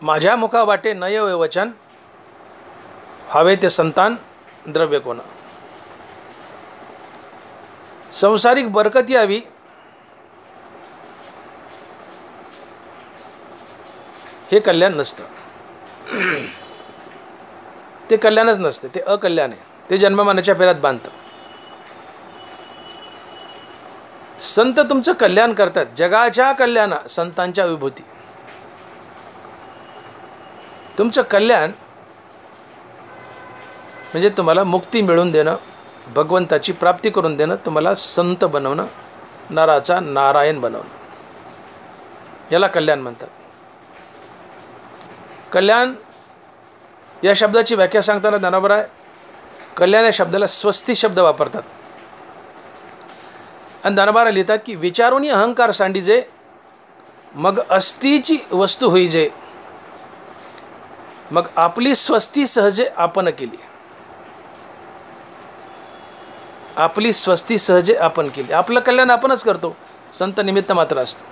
माझ्या मुखा वाटे नय वचन, हवे ते संतान द्रव्य कोण. संसारिक बरकत यावी हे कल्याण नसतं. ते कल्याणच नसते, ते अकल्याण आहे. ते जन्ममानाच्या फेऱ्यात बांधतं. संत तुमचं कल्याण करतात. जगाच्या कल्याणा संतांच्या विभूती. तुमचं कल्याण म्हणजे तुम्हाला मुक्ती मिळवून देणं, भगवंताची प्राप्ती करून देणं, तुम्हाला संत बनवणं, नराचा नारायण बनवणं, याला कल्याण म्हणतात. कल्याण या शब्दाची व्याख्या सांगताना ज्ञानोबा आहे, कल्याण या शब्दाला स्वस्ती शब्द वापरतात. आणि ज्ञानोबा लिहितात की विचारोनी अहंकार सांडीजे, मग अस्तीची वस्तू होईजे, मग आपली स्वस्ती सहजे आपण केली. आपली स्वस्ती सहजे आपण केली. आपलं कल्याण आपणच करतो, संत निमित्त मात्र असतो.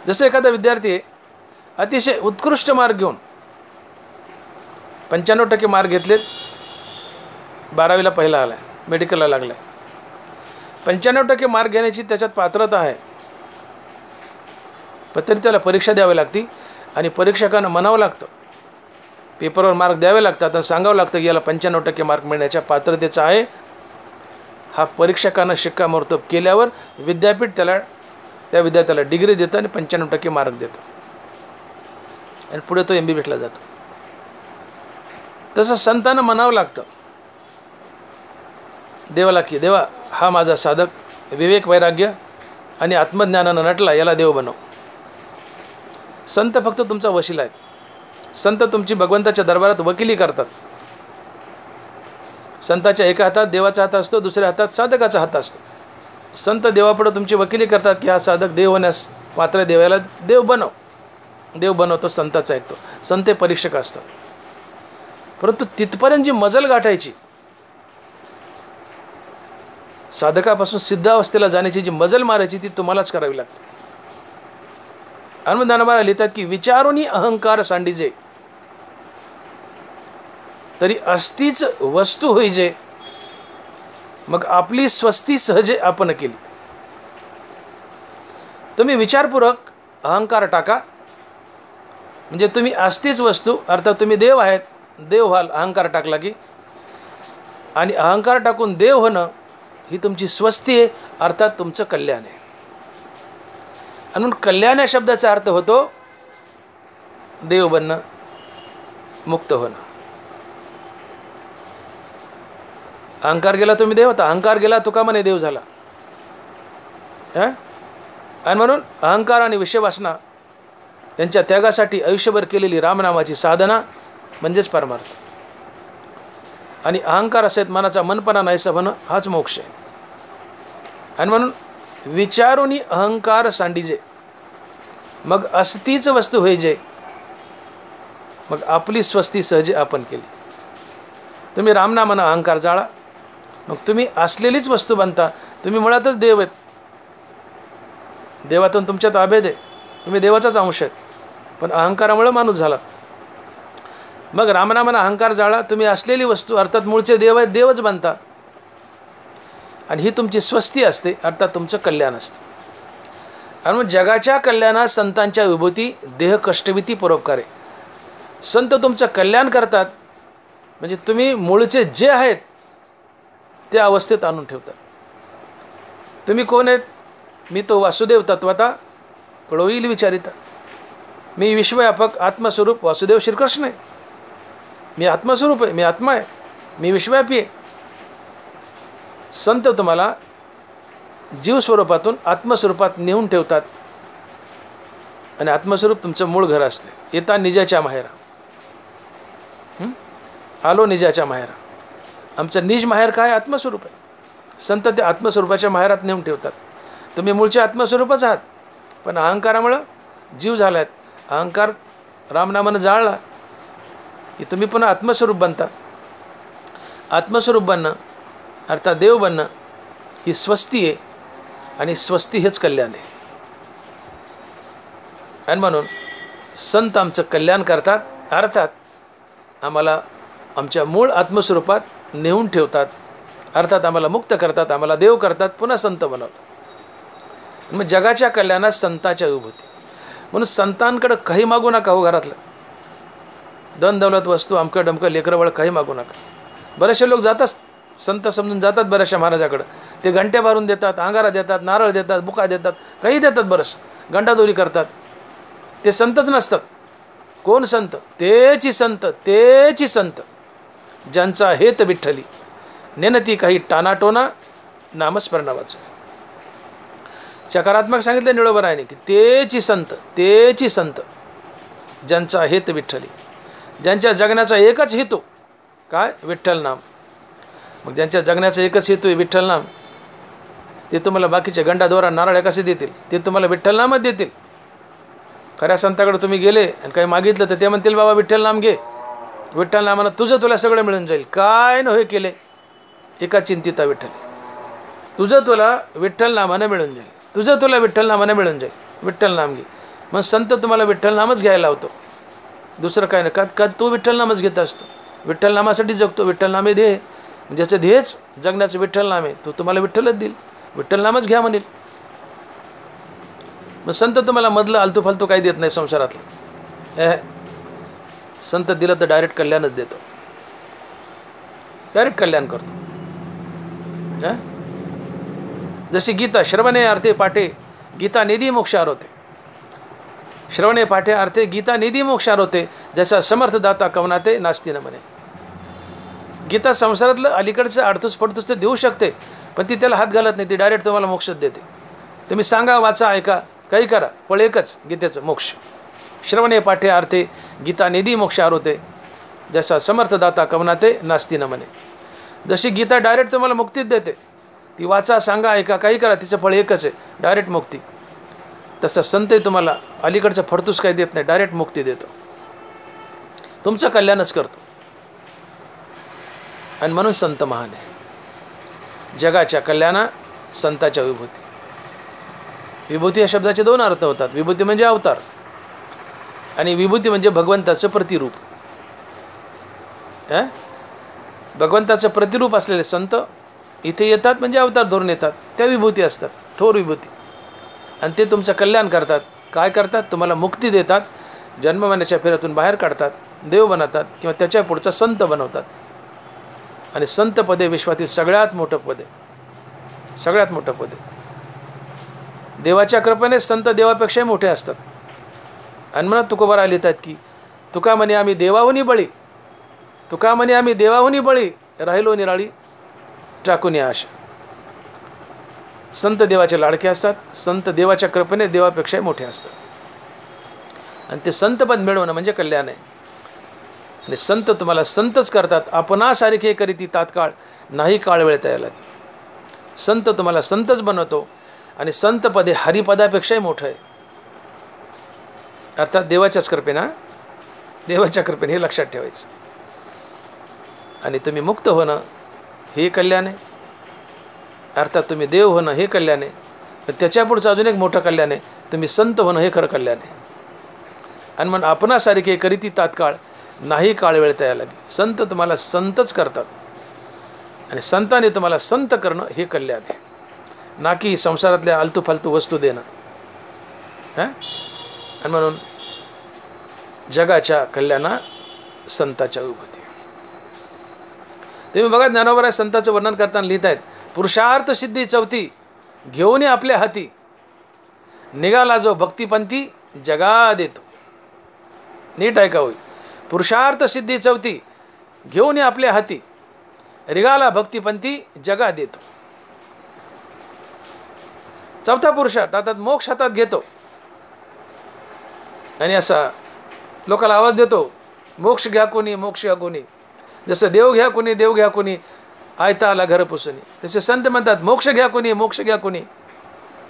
जसं एखादा विद्यार्थी अतिशय उत्कृष्ट मार्क घेऊन 95% मार्क घेतलेत, 12वीला पहिला आला आहे, मेडिकलला लागला आहे, 95% मार्क घेण्याची त्याच्यात पात्रता आहे, पण तरी त्याला परीक्षा द्यावी लागती आणि परीक्षकांना म्हणावं लागतं, पेपरवर मार्क द्यावे लागतात आणि सांगावं लागतं की याला 95% मार्क मिळण्याच्या पात्रतेचा आहे. हा परीक्षकांना शिक्कामोर्तब केल्यावर विद्यापीठ त्या विद्यार्थ्याला डिग्री देतं आणि 95% मार्क देतं आणि पुढे तो MBBSला जातो. तसं संतांना म्हणावं लागतं देवाला की देवा हा माझा साधक विवेक वैराग्य आणि आत्मज्ञानानं नटला, याला देव बनव. संत फक्त तुमचा वशिला आहेत. संत तुमची भगवंताच्या दरबारात वकिली करतात. संताच्या एका हातात देवाचा हात असतो, दुसऱ्या हातात साधकाचा हात असतो. संत देवापुढे तुमची वकिली करतात की हा साधक देव होण्यास पात्र, देवाला देव बनव. देव बनवतो, संताचा ऐकतो. संत हे परीक्षक असतात. परंतु तिथपर्यंत जी मजल गाठायची, साधकापासून सिद्धावस्थेला जाण्याची जी मजल मारायची, ती तुम्हालाच करावी लागते. ज्ञानोबा लिहितात की विचारोनी अहंकार सांडीजे, तरी अस्तीच वस्तू होईजे, मग आपली स्वस्ती सहजे आपण केली. तुम्ही विचारपूर्वक अहंकार टाका, म्हणजे तुम्ही अस्तीच वस्तू, अर्थात तुम्ही देव आहेत, देव व्हाल अहंकार टाकला की. आणि अहंकार टाकून देव होणं ही तुमची स्वस्ती आहे, अर्थात तुमचं कल्याण आहे. आणि म्हणून कल्याण या शब्दाचा अर्थ होतो देव बनणं, मुक्त होणं. अहंकार गेला तुम्ही देव होता, अहंकार गेला तुका म्हणे देव झाला. आणि म्हणून अहंकार आणि विषयवासना यांच्या त्यागासाठी आयुष्यभर केलेली रामनामाची साधना म्हणजेच परमार्थ. आणि अहंकार असेल मनाचा मनपणा नाहीसा होणं हाच मोक्ष आहे. आणि म्हणून विचारोनी अहंकार सांडीजे, मग अस्तीच वस्तू होईजे, मग आपली स्वस्ती सहजे आपण केली. तुम्ही रामनामानं अहंकार जाळा, मग तुम्ही असलेलीच वस्तू बनता. तुम्ही मुळातच देव आहेत. देवातून तुमच्यात अभेद आहे, तुम्ही देवाचाच अंश आहेत, पण अहंकारामुळे माणूस झाला. मग रामनामानं अहंकार जाळा, तुम्ही असलेली वस्तू अर्थात मूळचे देव आहेत, देवच बनता. आणि ही तुमची स्वस्ती असते, अर्थात तुमचं कल्याण असतं. आणि मग जगाच्या कल्याणात संतांच्या विभूती देह कष्टविती परोपकार आहे. संत तुमचं कल्याण करतात, म्हणजे तुम्ही मूळचे जे आहेत त्या अवस्थेत आणून ठेवतात. तुम्ही कोण आहेत? मी तो वासुदेव तत्वता कळोईल विचारिता. मी विश्वव्यापक आत्मस्वरूप वासुदेव श्रीकृष्ण आहे. मी आत्मस्वरूप आहे, मी आत्मा आहे, मी विश्वव्यापी आहे. संत तुम्हाला जीव स्वरूपातून आत्मस्वरूपात नेऊन ठेवतात आणि आत्मस्वरूप तुमचं मूळ घर असते. येता निजाच्या माहेरा, आलो निजाच्या माहेरा. आमचं निज माहेर काय? आत्मस्वरूप आहे. संत ते आत्मस्वरूपाच्या माहेरात नेऊन ठेवतात. तुम्ही मूळचे आत्मस्वरूपच आहात, पण अहंकारामुळं जीव झालात. अहंकार रामनामानं जाळला की तुम्ही पुन्हा आत्मस्वरूप बनता. आत्मस्वरूप बनणं अर्थात देव बनणं ही स्वस्ती आहे, आणि स्वस्ती हेच कल्याण आहे. आणि म्हणून संत आमचं कल्याण करतात, अर्थात आम्हाला आमच्या मूळ आत्मस्वरूपात नेऊन ठेवतात, अर्थात आम्हाला मुक्त करतात, आम्हाला देव करतात, पुन्हा संत बनवतात. मग जगाच्या कल्याणात संताच्या विभूती. म्हणून संतांकडं काही मागू नका हो. घरातलं धन दौलत वस्तू अमकं डमकं लेकरं काही मागू नका. बरेचसे लोक जातात, संत समजून जातात बऱ्याचशा महाराजाकडं. ते घंट्या भरून देतात, अंगारा देतात, नारळ देतात, बुका देतात, काही देतात, बरंच गंडादोरी करतात. ते संतच नसतात. कोण संत? तेची संत, तेची संत ज्यांचा हेत विठ्ठली, नेनती काही टानाटोना नामस्मरणावाचं. सकारात्मक सांगितलं निळोबरायाने की तेची संत, तेची संत ज्यांचा हेत विठ्ठली, ज्यांच्या जगण्याचा एकच हेतू काय? विठ्ठल नाम. मग ज्यांच्या जगण्याचा एकच हेतू आहे विठ्ठल नाम, ते तुम्हाला बाकीचे गंडादोरा नारळ कसे देतील? ते तुम्हाला विठ्ठल नामच देतील. खऱ्या संताकडे तुम्ही गेले आणि काही मागितलं तर ते म्हणतील बाबा विठ्ठल नाम घे, विठ्ठल नामानं तुझं तुला सगळं मिळून जाईल. काय नव्हे केले एका चिंतिता विठ्ठल, तुझं तुला विठ्ठल नामानं मिळून जाईल, तुझं तुला विठ्ठल नामानं मिळून जाईल, विठ्ठल नाम घे. मग संत तुम्हाला विठ्ठल नामच घ्यायला लावतो, दुसरं काय नाही. का तू विठ्ठल नामच घेत असतो, विठ्ठल नामासाठी जगतो. विठ्ठल नामे ध्येय, ज्याचं ध्येयच जगण्याचं विठ्ठल नाम आहे, तो तुम्हाला विठ्ठलच देईल, विठ्ठल नामच घ्या म्हणेल. मग संत तुम्हाला मधलं आलतू फालतू काही देत नाही संसारातलं. संत दिलं तर डायरेक्ट कल्याणच देतो, डायरेक्ट कल्याण करतो. जशी गीता श्रवणे अर्थे पाठे गीता निधी मोक्षार होते, श्रवणे पाठे अर्थे गीता निधी मोक्षार होते, जसा समर्थदाता कवनाते नास्ती न म्हणे. गीता संसारातलं अलीकडचं अडतूस पडतूस ते देऊ शकते, पण ती त्याला हात घालत नाही, ती डायरेक्ट तुम्हाला मोक्षच देते. तुम्ही सांगा, वाचा, ऐका, काही करा, पण एकच गीतेचं मोक्ष. श्रवणे पाठे अर्थे गीता निधी मोक्षार होते, जसा समर्थदाता कवनाते नास्ती न म्हणे. जशी गीता डायरेक्ट तुम्हाला मुक्तीच देते, ती वाचा, सांगा, ऐका, काही करा, तिचं फळ एकच आहे, डायरेक्ट मुक्ती. तसं संतही तुम्हाला अलीकडचं फडतूस काही देत नाही, डायरेक्ट मुक्ती देतो, तुमचं कल्याणच करतो. आणि म्हणून संत महान आहे. जगाच्या कल्याणा संताच्या विभूती. विभूती या शब्दाचे दोन अर्थ होतात. विभूती म्हणजे अवतार आणि विभूती म्हणजे भगवंताचं प्रतिरूप. भगवंताचं प्रतिरूप असलेले संत इथे येतात, म्हणजे अवतार धरून येतात, त्या विभूती असतात, थोर विभूती. आणि ते तुमचं कल्याण करतात. काय करतात? तुम्हाला मुक्ती देतात, जन्ममरणाच्या फेऱ्यातून बाहेर काढतात, देव बनवतात किंवा त्याच्या पुढचा संत बनवतात. आणि संत पदे विश्वातील सगळ्यात मोठं पद आहे, सगळ्यात मोठं पद आहे. देवाच्या कृपेने संत देवापेक्षाही मोठे असतात. आणि म्हणत तुकोबारा लिहितात की तुका म्हणे आम्ही देवाहुनी बळी, तुका म्हणे आम्ही देवाहुनी बळी, राहिलो निराळी टाकून या आशा. संत देवाचे लाडके असतात, संत देवाच्या कृपेने देवापेक्षाही मोठे असतात. आणि ते संतपद मिळवणं म्हणजे कल्याण आहे. आणि संत तुम्हाला संतच करतात, आपणासारखे करीती तात्काळ नाही काळ वेळ तयार लागे. संत तुम्हाला संतच बनवतो आणि संतपद हे हरिपदापेक्षाही मोठं आहे. अर्थात देवाच्याच कृपेने, देवाच्या कृपेने, हे लक्षात ठेवायचं. आणि तुम्ही मुक्त होणं हे कल्याण आहे, अर्थात तुम्ही देव होणं हे कल्याण आहे. पण त्याच्या पुढचं अजून एक मोठं कल्याण आहे, तुम्ही संत होणं हे खरं कल्याण आहे. आणि मग आपणासारखे करीती तात्काळ नाही काळ वेळ तयार लागे. संत तुम्हाला संतच करतात आणि संतांनी तुम्हाला संत करणं हे कल्याण आहे, ना की संसारातल्या आलतू फालतू वस्तू देणं. आणि म्हणून जगाच्या कल्याणा संताच्या विभूती. तुम्ही बघा, ज्ञानोबराय संताचं वर्णन करताना लिहित आहेत, पुरुषार्थ सिद्धी चौथी घेऊन आपल्या हाती, निघाला जो भक्तिपंथी जगा देतो. नीट ऐका होईल, पुरुषार्थ सिद्धी चौथी घेऊन आपल्या हाती, निघाला भक्तिपंथी जगा देतो. चौथा पुरुषार्थ अर्थात मोक्ष हातात घेतो आणि असा लोकांना आवाज देतो, मोक्ष घ्या कोणी, मोक्ष घ्या कोणी. जसं देव घ्या कोणी, देव घ्या कोणी, आयता आला घर पुसुनी, तसे संत म्हणतात मोक्ष घ्या कोणी, मोक्ष घ्या कोणी,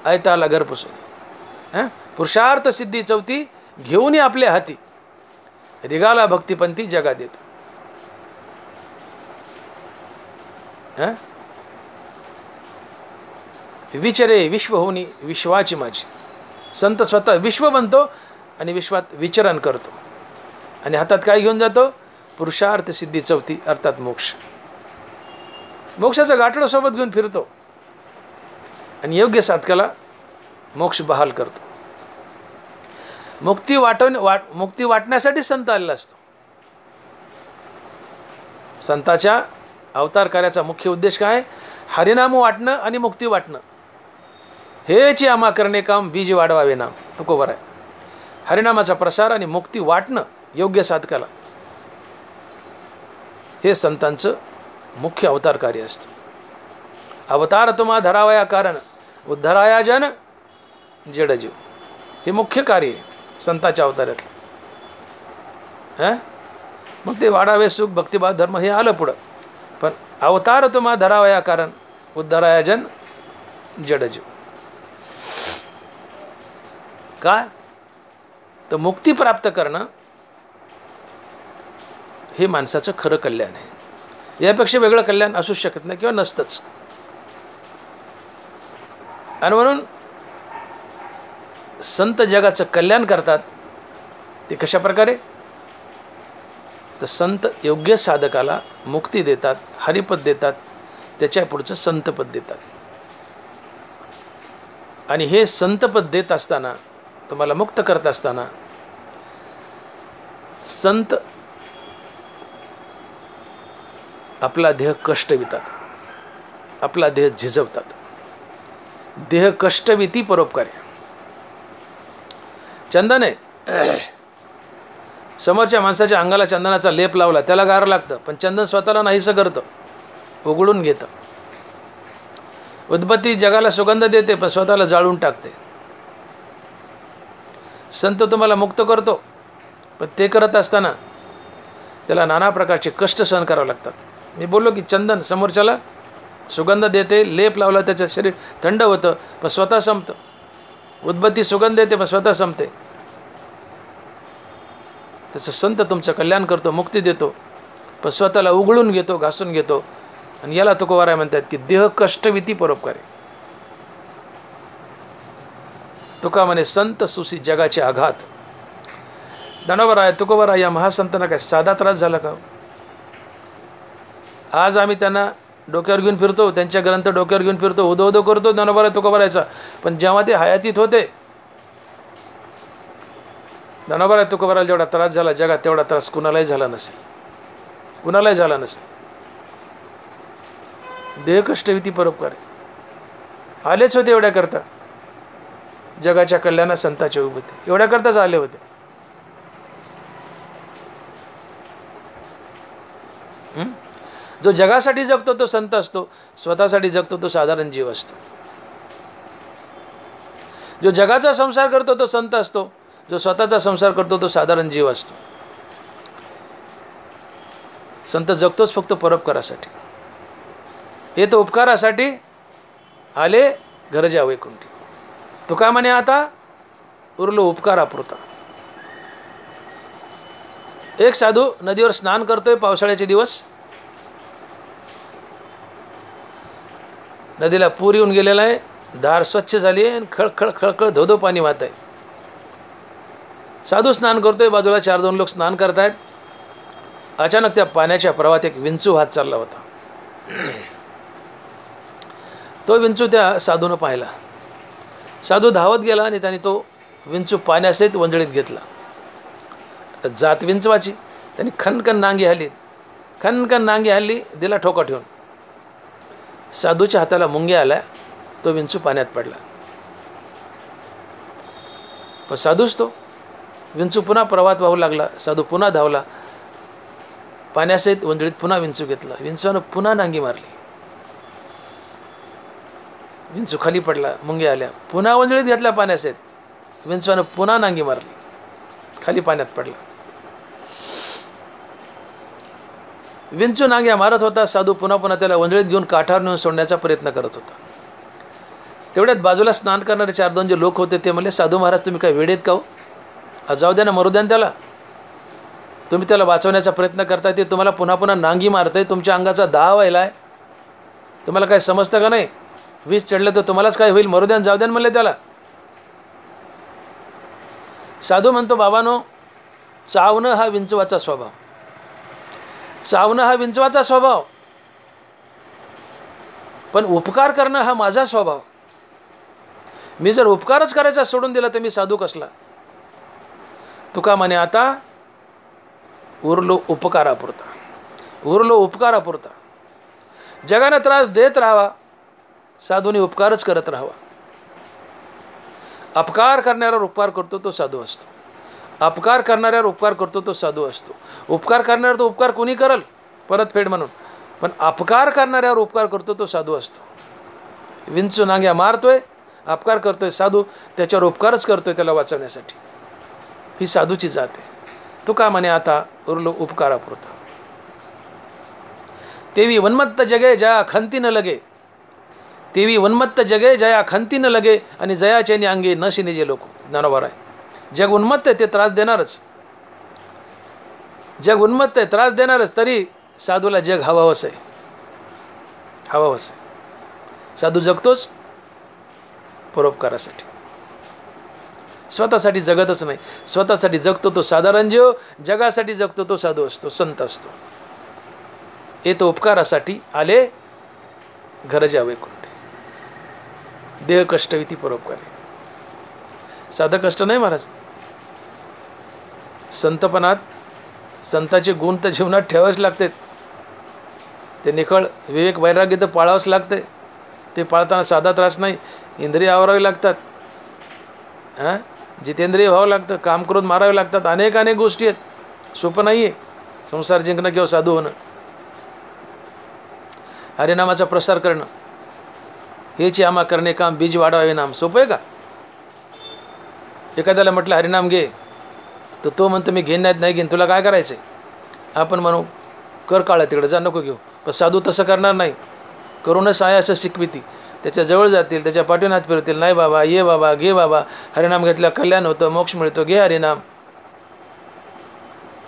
आयता आला घर पुसुनी. पुरुषार्थ सिद्धी चौथी घेऊन आपल्या हाती, रिगाला भक्तिपंथी जगा देतो. विचरे विश्व होनी विश्वाची माझी. संत स्वतः विश्व बनतो आणि विश्वात विचरण करतो आणि हातात काय घेऊन जातो? पुरुषार्थ सिद्धी चौथी अर्थात मोक्ष. मोक्षाचं गाठोडं सोबत घेऊन फिरतो आणि योग्य साधकाला मोक्ष बहाल करतो. मुक्ती वाटण्यासाठी संत आलेला असतो. संताच्या अवतार कार्याचा मुख्य उद्देश काय? हरिनाम वाटणं आणि मुक्ती वाटणं. हेची आम्हा करणे काम बीज वाढवावे नाम, तुकोबर आहे. हरिनामाचा प्रसार आणि मुक्ती वाटणं योग्य साधकाला, हे संतांचं मुख्य अवतार कार्य असतं. अवतार तुम्हा धरावया कारण उद्धराया जन जडजीव, हे मुख्य कार्य आहे संताच्या अवतारातलं. मग ते वाढावे सुख भक्तिभाव धर्म हे आलं पुढं, पण अवतार तुम्हा धरावया कारण उद्धराया जन जडजीव. काय? तर मुक्ती प्राप्त करणं हे माणसाचं खरं कल्याण आहे. यापेक्षा वेगळं कल्याण असूच शकत नाही किंवा नसतंच. आणि म्हणून संत जगाचं कल्याण करतात. ते कशा प्रकारे? तर संत योग्य साधकाला मुक्ती देतात, हरिपद देतात, त्याच्या पुढचं संतपद देतात. आणि हे संतपद देत असताना, तुम्हाला मुक्त करत असताना, संत आपला देह कष्टवितात, आपला देह झिजवतात. देह कष्टविती परोपकारी. चंदन आहे, समोरच्या माणसाच्या अंगाला चंदनाचा लेप लावला, त्याला गार लागतं, पण चंदन स्वतःला नाहीसं करतं, उघडून घेतं. उदबत्ती जगाला सुगंध देते, पण स्वतःला जाळून टाकते. संत तुम्हाला मुक्त करतो, पण ते करत असताना त्याला नाना प्रकारचे कष्ट सहन करावे लागतात. मी बोललो की चंदन समोरच्याला सुगंध देते, लेप लावला त्याचं शरीर थंड होतं, पण स्वतः संपतं. उदबत्ती सुगंध देते, पण स्वतः संपते. तसं संत तुमचं कल्याण करतो, मुक्ती देतो, पण स्वतःला उघडून घेतो, घासून घेतो. आणि याला तुकोबाराय म्हणतात की देह कष्टविती परोपकारी. तुका म्हणे संत सुसी जगाचे आघात. ज्ञानोबाराय तुकोबाराय या महासंतांना काय साधा त्रास झाला का? आज आम्ही त्यांना डोक्यावर घेऊन फिरतो, त्यांच्या ग्रंथ डोक्यावर घेऊन फिरतो, उदो उदो करतो ज्ञानोबाराय तुकोबारायचा, पण जेव्हा ते हयातीत होते ज्ञानोबाराय तुकोबारायला जेवढा त्रास झाला जगात, तेवढा त्रास कुणालाही झाला नसेल, कुणालाही झाला नसेल. देह कष्टविती परोपकारी आलेच होते एवढ्या करता, जगाच्या कल्याणात संताची विभूती एवढ्या करताच आले होते. जो जगासाठी जगतो तो संत असतो, स्वतःसाठी जगतो तो साधारण जीव असतो. जो जगाचा संसार करतो तो संत असतो, जो स्वतःचा संसार करतो तो साधारण जीव असतो. संत जगतोच फक्त परोपकारासाठी. हे तो उपकारासाठी आले गरजा वैकुंठी. तुका म्हणे आता उरलो उपकारापुरता. एक साधू नदीवर स्नान करतोय पावसाळ्याचे दिवस. नदीला पूर येऊन गेलेला आहे, धार स्वच्छ झाली आहे आणि खळखळ खळखळ धोधो पाणी वाहत आहे. साधू स्नान करतोय, बाजूला 4-2 लोक स्नान करतायत. अचानक त्या पाण्याच्या प्रवाहात एक विंचू वाहत चालला होता. तो विंचू त्या साधूनं पाहिला. साधू धावत गेला आणि त्याने तो विंचू पाण्यासहित वंजळीत घेतला. तर जात विंचवाची. त्यांनी खनखन नांगी हल्ली, खनखन नांगी हल्ली, दिला ठोका ठेवून. साधूच्या हाताला मुंग्या आल्या, तो विंचू पाण्यात पडला. पण साधूच तो विंचू पुन्हा प्रवाहात वाहू लागला. साधू पुन्हा धावला, पाण्यासहित वंजळीत पुन्हा विंचू घेतला. विंचूनं पुन्हा नांगी मारली, विंचू खाली पडला, मुंग्या आल्या. पुन्हा वंजळीत घेतल्या पाण्यासहित, विंचूनं पुन्हा नांगी मारली, खाली पाण्यात पडला. विंचू नांग्या मारत होता. साधू पुन्हा पुन्हा त्याला वंजळीत घेऊन काठावर नेऊन सोडण्याचा प्रयत्न करत होता. तेवढ्यात बाजूला स्नान करणारे 4-2 जे लोक होते ते म्हणले, साधू महाराज तुम्ही काय वेडेत का हो? जाऊ द्या ना, मरू द्या ना त्याला. तुम्ही त्याला वाचवण्याचा प्रयत्न करताय, ते तुम्हाला पुन्हा पुन्हा नांगी मारताय. तुमच्या अंगाचा दाह व्हायला आहे. तुम्हाला काय समजतं का नाही? विष चढलं तर तुम्हालाच काय होईल, मरू द्या, जाऊ द्या म्हणले त्याला. साधू म्हणतो, बाबानो, चावणं हा विंचवाचा स्वभाव, चावणं हा विंचवाचा स्वभाव, पण उपकार करणं हा माझा स्वभाव. मी जर उपकारच करायचा सोडून दिला तर मी साधू कसला. तुका म्हणे, आता उरलो उपकारापुरता, उरलो उपकारापुरता. जगाने त्रास देत राहावा, साधूने उपकारच करत राहावा. अपकार करणाऱ्यावर उपकार करतो तो साधू असतो, अपकार करणाऱ्यावर उपकार करतो तो साधू असतो. उपकार करणाऱ्यावर तो उपकार कोणी करल परतफेड म्हणून, पण अपकार करणाऱ्यावर उपकार करतो तो साधू असतो. विंचू नांग्या मारतोय, अपकार करतोय, साधू त्याच्यावर उपकारच करतोय त्याला वाचवण्यासाठी. ही साधूची जात आहे. तो का म्हणे, आता उरलो उपकारापुरता. तेवी वनमत्त जगे जया खंती न लगे, तेवी उन्मत्त जगे जया खंती न लगे, आणि जयाचेनी अंगे न शिनेजे लोक. ज्ञानोबा आहे. जग उन्मत्त आहे, ते त्रास देणारच. जग उन्मत्त आहे, त्रास देणारच. तरी साधूला जग हवावंच आहे, हवावंच आहे. साधू जगतोच परोपकारासाठी, स्वतःसाठी जगतच नाही. स्वतःसाठी जगतो तो साधारण जीव, जगासाठी जगतो तो साधू असतो, संत असतो. येतो उपकारासाठी आले घर जावे कुंडे, देह कष्टविती परोपकारी. साधं कष्ट नाही महाराज. संतपणात संताचे गुण तर जीवनात ठेवावेच लागतात. ते निखळ विवेक वैराग्य तर पाळावंच लागते. ते पाळताना साधा त्रास नाही, इंद्रिय आवरावे लागतात, हां, जितेंद्रिय व्हावं लागतं, काम करून मारावे लागतात. अनेक अनेक गोष्टी आहेत, सोपं नाही आहे संसार जिंकणं किंवा साधू होणं. हरिनामाचा प्रसार करणं, हेची आम्हा करणे काम, बीज वाढवावे नाम. सोपं आहे का? एखाद्याला म्हटलं हरिनाम घे, तर तो म्हणतो मी घेईन नाही घेईन, तुला काय करायचं आहे? आपण म्हणू कर काळा तिकडे जा, नको घेऊ. पण साधू तसं करणार नाही. करूनच आहे असं शिकविती. त्याच्याजवळ जातील, त्याच्या पाठीवर हात फिरतील. नाही बाबा, ये बाबा, घे बाबा, हरिनाम घेतल्या कल्याण होतं, मोक्ष मिळतो, घे हरिनाम.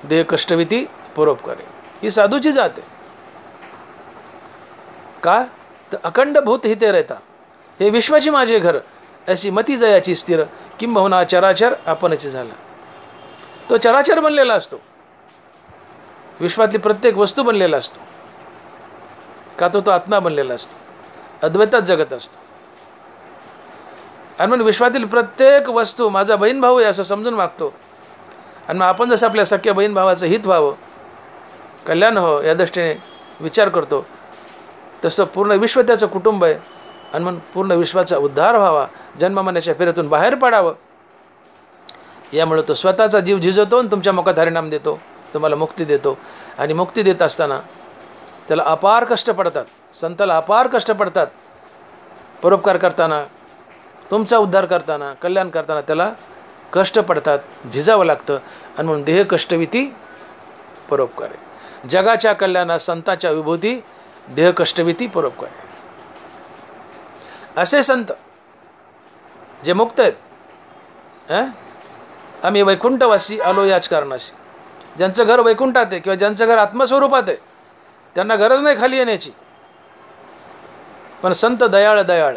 देह कष्टविती परोपकारी, ही साधूची जात आहे. का तर अखंड भूत हिते रहता, हे विश्वाची माझे घर, अशी मती जयाची स्थिर, किंबहुना चराचर आपणच झाला. तो चराचर बनलेला असतो, विश्वातली प्रत्येक वस्तू बनलेला असतो. का तो आत्मा बनलेला असतो, अद्वैतात जगत असतो. आणि म्हणून विश्वातील प्रत्येक वस्तू माझा बहीण भाऊ आहे असं समजून मागतो. आणि मग आपण जसं आपल्या सख्या बहीण भावाचं हित व्हावं, कल्याण व्हावं या दृष्टीने विचार करतो, तसं पूर्ण विश्व त्याचं कुटुंब आहे. आणि म्हणून पूर्ण विश्वाचा उद्धार व्हावा, जन्ममरणाच्या फेऱ्यातून बाहेर पडावं, यामुळे तो स्वतःचा जीव झिजवतो आणि तुमच्या मुखात हरिनाम देतो, तुम्हाला मुक्ती देतो. आणि मुक्ती देत असताना त्याला अपार कष्ट पडतात, संताला अपार कष्ट पडतात. परोपकार करताना, तुमचा उद्धार करताना, कल्याण करताना त्याला कष्ट पडतात, झिजावं लागतं. आणि म्हणून देह कष्टविती परोपकार आहे. जगाच्या कल्याणात संताच्या विभूती, देह कष्टविती परोपकार आहे. असे संत जे मुक्त आहेत, आम्ही वैकुंठवासी आलो याच कारणाशी, ज्यांचं घर वैकुंठात आहे किंवा ज्यांचं घर आत्मस्वरूपात आहे, त्यांना गरज नाही खाली येण्याची. पण संत दयाळ दयाळ,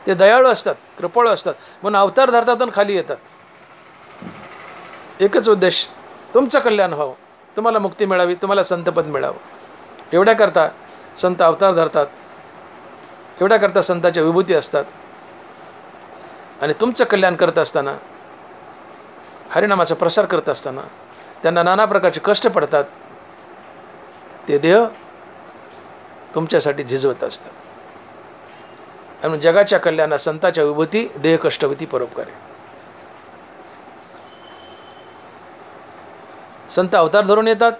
ते दयाळू असतात, कृपळ असतात, म्हणून अवतार धरतात आणि खाली येतात. एकच उद्देश, तुमचं कल्याण व्हावं, तुम्हाला मुक्ती मिळावी, तुम्हाला संतपद मिळावं. एवढ्याकरता संत अवतार धरतात, एवढ्याकरता संताच्या विभूती असतात. आणि तुमचं कल्याण करत असताना, हरिनामाचा प्रसार करत असताना त्यांना नाना प्रकारचे कष्ट पडतात. ते देह तुमच्यासाठी झिजवत असतात. आणि जगाच्या कल्याणात संताच्या विभूती, देह कष्टवती परोपकार आहे. संत अवतार धरून येतात,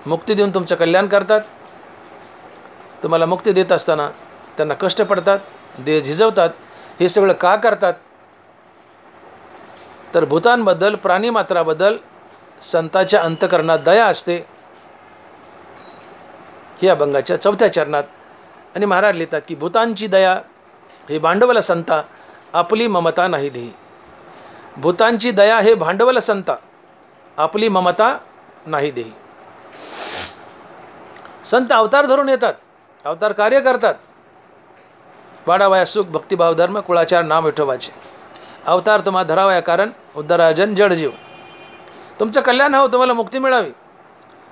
मुक्ती देऊन तुमचं कल्याण करतात. तुम्हाला मुक्ती देत असताना त्यांना कष्ट पडतात, देह झिजवतात. हे सगळं का करतात? तर भूतांबद्दल, प्राणीमात्राबद्दल संताच्या अंतकरणात दया असते. ही अभंगाच्या 4थ्या चरणात. आणि महाराज लिहितात की भूतांची दया हे भांडवल संता, आपली ममता नाही देही. भूतांची दया हे भांडवल संता, आपली ममता नाही देही. संत अवतार धरून येतात, अवतार कार्य करतात. वाढावया सुख भक्तिभाव धर्म कुळाचार नाम विठोबाचे. अवतार तुम्हा धरावा या कारण उद्धराजन जडजीव. तुमचं कल्याण हवं, तुम्हाला मुक्ती मिळावी,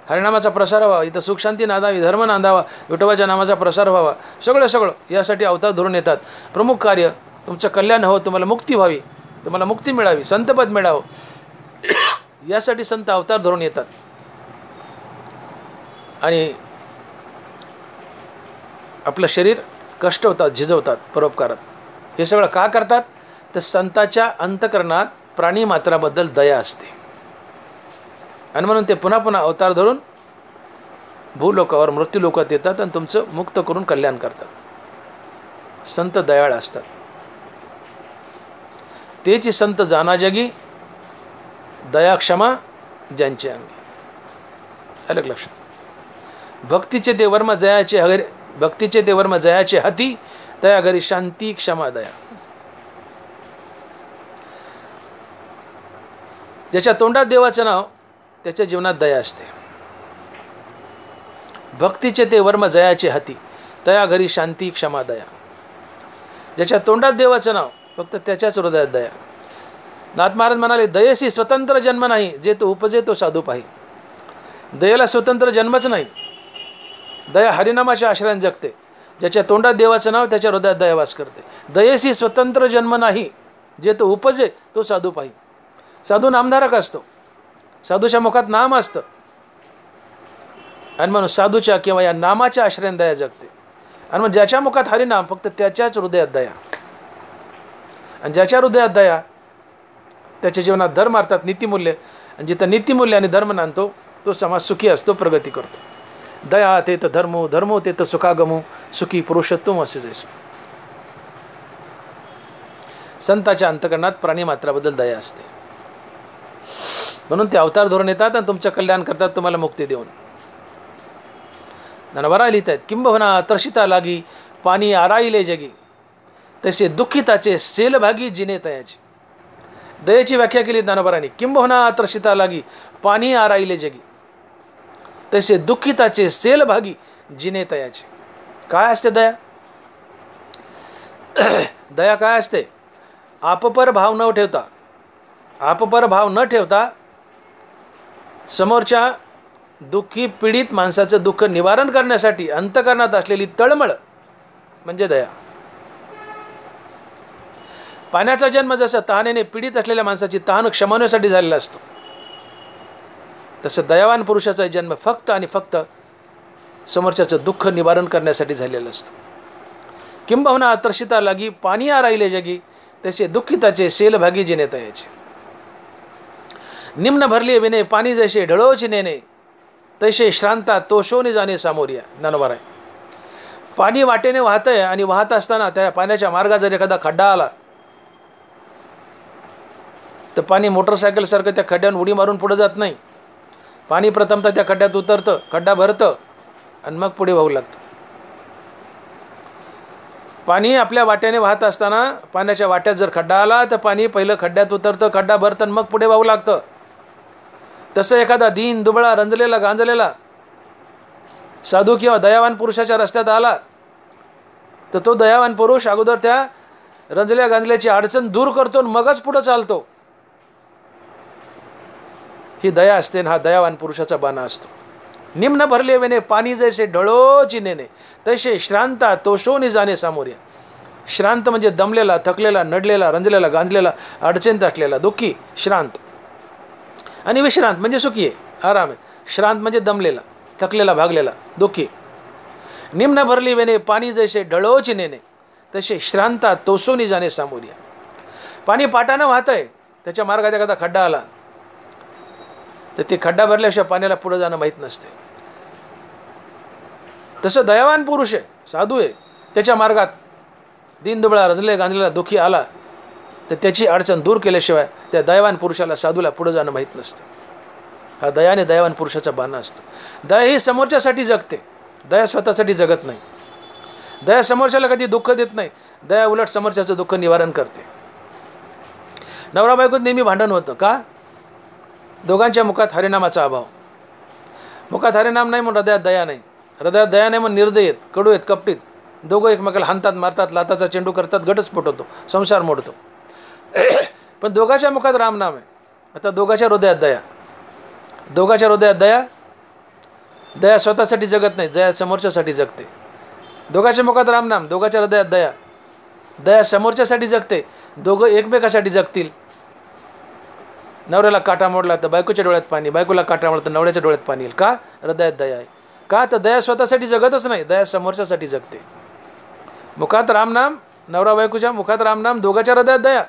हरिनामाचा प्रसार व्हावा, इथं सुखशांती नांदावी, धर्म नांदावा, विठोबाच्या नामाचा प्रसार व्हावा, सगळं यासाठी अवतार धरून येतात. प्रमुख कार्य तुमचं कल्याण हवं, तुम्हाला मुक्ती व्हावी, तुम्हाला मुक्ती मिळावी, संतपद मिळावं, यासाठी संत अवतार धरून येतात. आणि आपलं शरीर कष्ट होतात, झिजवतात परोपकारात. हे सगळं का करतात? तर संताच्या अंतकरणात प्राणी मात्राबद्दल दया असते आणि म्हणून ते पुन्हा पुन्हा अवतार धरून भूलोकावर मृत्यूलोकात येतात आणि तुमचं मुक्त करून कल्याण करतात. संत दयाळ असतात. तेची संत जाना जगी, दया क्षमा ज्यांचे अंगी. अलग लक्षात. भक्तीचे ते वर्म जयाचे हरी, भक्तीचे ते वर्म जयाचे हाती, दया घरी शांती क्षमा दया. ज्याच्या तोंडात देवाचं नाव त्याच्या जीवनात दया असते. भक्तीचे ते वर्म जयाचे हाती, दया घरी शांती क्षमा दया. ज्याच्या तोंडात देवाचं नाव फक्त त्याच्याच हृदयात दया. नाथ महाराज म्हणाले, दयेसी स्वतंत्र जन्म नाही, जे तो उपजे तो साधू पाही. दयेला स्वतंत्र जन्मच नाही. दया हरिनामाच्या आश्रयाने जगते. ज्याच्या तोंडात देवाचं नाव त्याच्या हृदयात दया वास करते. दयेसी स्वतंत्र जन्म नाही, जे तो उपजे तो साधू पाही. साधू नामधारक असतो, साधूच्या मुखात नाम असतं आणि म्हणून साधूच्या किंवा या नामाच्या आश्रयाने दया जगते. आणि मग ज्याच्या मुखात हरिनाम फक्त त्याच्याच हृदयात दया. आणि ज्याच्या हृदयात दया त्याच्या जीवनात धर्म अर्थात नीतिमूल्य. आणि जिथं नीतिमूल्य आणि धर्म नांदतो तो समाज सुखी असतो, प्रगती करतो. दया ते तर धर्मो, धर्मो ते तर सुखागमो, सुखी पुरुषोत्तम असे जैसे. संताच्या अंतकरणात प्राणी मात्राबद्दल दया असते म्हणून ते अवतार धरून येतात आणि तुमचं कल्याण करतात, तुम्हाला मुक्ती देऊन. ज्ञानोबा लिहित आहेत, किंबहुना तर्षिता लागी पाणी आराईले जगी, तसे दुःखिताचे सेलभागी जिने तयाचे. दयेची व्याख्या केली ज्ञानोबारांनी. किंबहुना तर्षिता लागी पाणी आराईले जगी, तसे दुःखिताचे सेलभागी जिने तयाचे. काय असते दया? दया काय असते? आपपर भाव न ठेवता, आपपर भाव न ठेवता समोरच्या दुःखी पीडित माणसाचं दुःख निवारण करण्यासाठी अंतकरणात असलेली तळमळ म्हणजे दया. पाण्याचा जन्म जसं तहानेने पीडित असलेल्या माणसाची तहान क्षमवण्यासाठी झालेला असतो, तसं दयावान पुरुषाचा जन्म फक्त आणि फक्त समोरच्याचं दुःख निवारण करण्यासाठी झालेलं असतं. किंबहुना आतर्षिता लागी पाणी आराईले जगी, तसे दुःखिताचे सेलभागी जिने तयाचे. निम्न भरले विने पाणी जैसे ढळोच नेणे, तैसे श्रांता तोषोने जाणे सामोरिया. ज्ञानोबा आहे. पाणी वाटेने वाहत आहे आणि वाहत असताना त्या पाण्याच्या मार्गात जर एखादा खड्डा आला तर पाणी मोटरसायकलसारखं त्या खड्ड्यावर उडी मारून पुढे जात नाही. पाणी प्रथमतः त्या खड्ड्यात उतरतं, खड्डा भरतं आणि मग पुढे वाहू लागतं. पाणी आपल्या वाट्याने वाहत असताना पाण्याच्या वाट्यात जर खड्डा आला तर पाणी पहिलं खड्ड्यात उतरतं, खड्डा भरतं आणि मग पुढे वाहू लागतं. तसं एखादा दीन दुबळा रंजलेला गांजलेला साधू किंवा दयावान पुरुषाच्या रस्त्यात आला तर तो दयावान पुरुष अगोदर त्या रंजल्या गांजल्याची अडचण दूर करतो आणि मगच पुढे चालतो. ही दया असते आणि हा दयावान पुरुषाचा बाणा असतो. निम्न भरले वेने पाणी जैसे ढळोची नेणे, तसे श्रांता तोषोनी जाणे सामोर्या. श्रांत म्हणजे दमलेला, थकलेला, नडलेला, रंजलेला, गांजलेला, अडचणीत असलेला, दुःखी श्रांत. आणि विश्रांत म्हणजे सुखी आहे, आराम आहे. श्रांत म्हणजे दमलेला, थकलेला, भागलेला, दुःखी. निम्न भरली वेने पाणी जैसे ढळोची नेणे, तसे श्रांता तोषोनी जाणे सामोर्या. पाणी पाटानं वाहत आहे, त्याच्या मार्गात एखादा खड्डा आला तर ते खड्डा भरल्याशिवाय पाण्याला पुढे जाणं माहीत नसते. तसं दयावान पुरुष आहे, साधू आहे, त्याच्या मार्गात दीनदुबळा रजले गांजलेला दुःखी आला तर त्याची अडचण दूर केल्याशिवाय त्या दयावान पुरुषाला, साधूला पुढे जाणं माहीत नसतं. हा दयाने दयावान पुरुषाचा बाणा असतो. दया ही समोरच्यासाठी जगते, दया स्वतःसाठी जगत नाही. दया समोरच्याला कधी दुःख देत नाही, दया उलट समोरच्याचं दुःख निवारण करते. नवरा बायकोत नेहमी भांडण होतं का? दोघांच्या मुखात हरिनामाचा अभाव. मुखात हरिनाम नाही म्हणून हृदयात दया नाही, हृदयात दया नाही म्हणून निर्दय आहेत, कडू आहेत, कपटीत. दोघं एकमेकाला हाणतात, मारतात, लाताचा चेंडू करतात, घटस्फोट होतो, संसार मोडतो. पण दोघाच्या मुखात रामनाम आहे. आता दोघाच्या हृदयात दया, दोघाच्या हृदयात दया. दया स्वतःसाठी जगत नाही, दया समोरच्यासाठी जगते. दोघाच्या मुखात रामनाम, दोघाच्या हृदयात दया. दया समोरच्यासाठी जगते, दोघं एकमेकासाठी जगतील. नवऱ्याला काटा मोडला तर बायकोच्या डोळ्यात पाणी, बायकोला काटा मोडला तर नवऱ्याच्या डोळ्यात पाणी येईल. का? हृदयात दया आहे. का? तर दया स्वतःसाठी जगतच नाही, दया समोरच्यासाठी जगते. मुखात रामनाम, नवरा बायकोच्या मुखात रामनाम, दोघाच्या हृदयात दया,